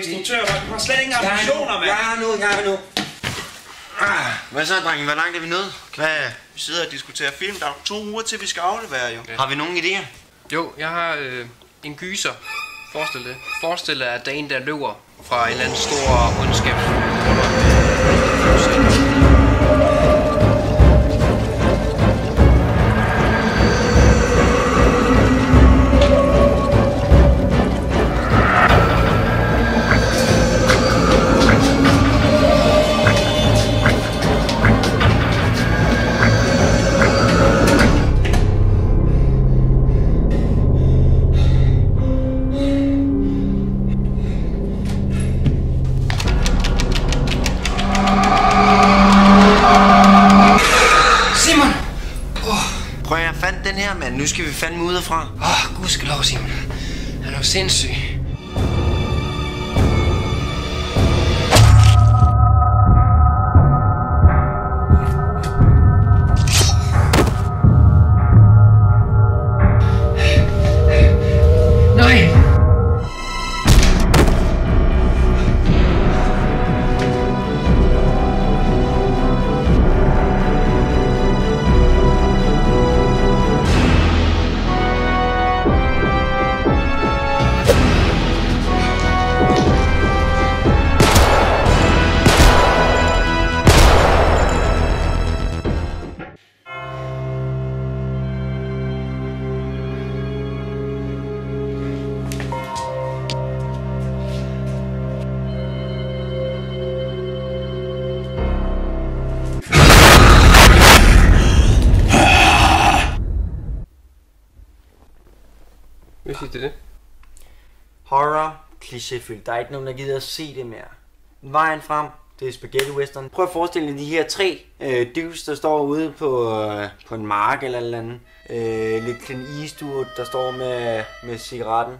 instruktør, du har slet ingen ambitioner, mand. Jeg er nu. Hvad så, drenge? Hvor langt er vi nået? Vi sidder og diskuterer film. Der er 2 uger til, vi skal aflevere, jo. Har vi nogen idéer? Jo, jeg har en gyser. Forestil dig, at der er en, der løber fra en eller anden stor ondskab. Prøv at jeg fandt den her, mand. Nu skal vi fandme ud herfra. Gudskelov, Simon. Han er jo sindssyg. Nej! Hvad siger du det? Horror, klichéfyldt. Der er ikke nogen, der gider at se det mere. Vejen frem, det er spaghetti western. Prøv at forestille dig de her 3 dudes, der står ude på en mark eller et eller andet. Lidt Clint Eastwood, der står med cigaretten.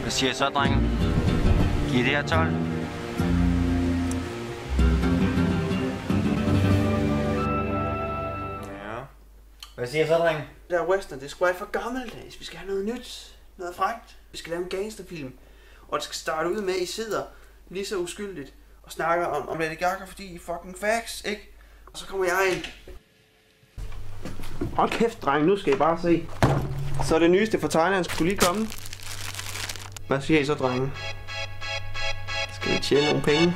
Hvad siger I så, drenge? Giv det her 12? Ja. Hvad siger I så, drenge? Det er western, det skulle være for gammeldags. Vi skal have noget nyt, noget frækt. Vi skal lave en gangsterfilm. Og det skal starte ud med, at I sidder lige så uskyldigt og snakker om Lady Gaga, fordi I fucking facts, ikke? Og så kommer jeg ind. Hold kæft, dreng, nu skal I bare se. Så det nyeste fra Thailand skulle lige komme. Hvad siger I så, drenge? Skal vi tjene nogle penge?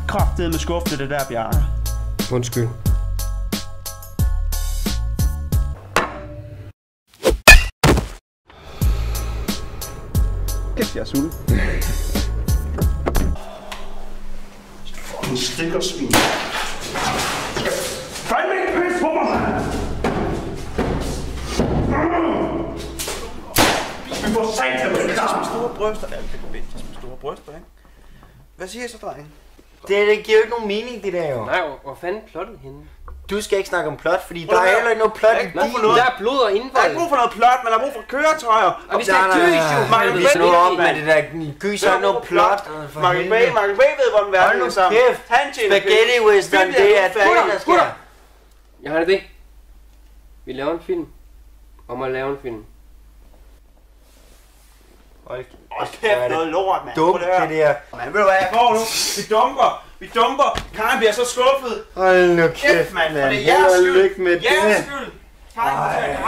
kraftedeme skuffende det der, Bjarke. Undskyld. Kæft, jeg er sulten. Fucking stikkersvin. Fandme ikke pisse på mig! Vi får satan med det der! Store bryster. Ja, det kan vente med store bryster, ikke? Hvad siger I så, dreng? Det giver jo ikke nogen mening, det der jo. Nej, hvor fanden plottet henne? Du skal ikke snakke om plot, fordi der er heller ikke noget plot i din. Der er blod og indvold. Der er ikke brug for noget plot, man har brug for køretøjer. Og vi skal have gys, jo. Vi slår op med det der gys, har ikke noget plot. Michael Bay ved, hvordan verden er sammen. Spaghetti western, det er det, der sker. Jeg har det. Vi laver en film. Om at lave en film. Hold kæft, noget lort, mand. Dumt, det der. Man, ved du hvad jeg går nu? Vi dumper. Karen bliver så skuffet. Hold nu kæft, mand. Held og lykke med det. Jeres skyld. Karen bliver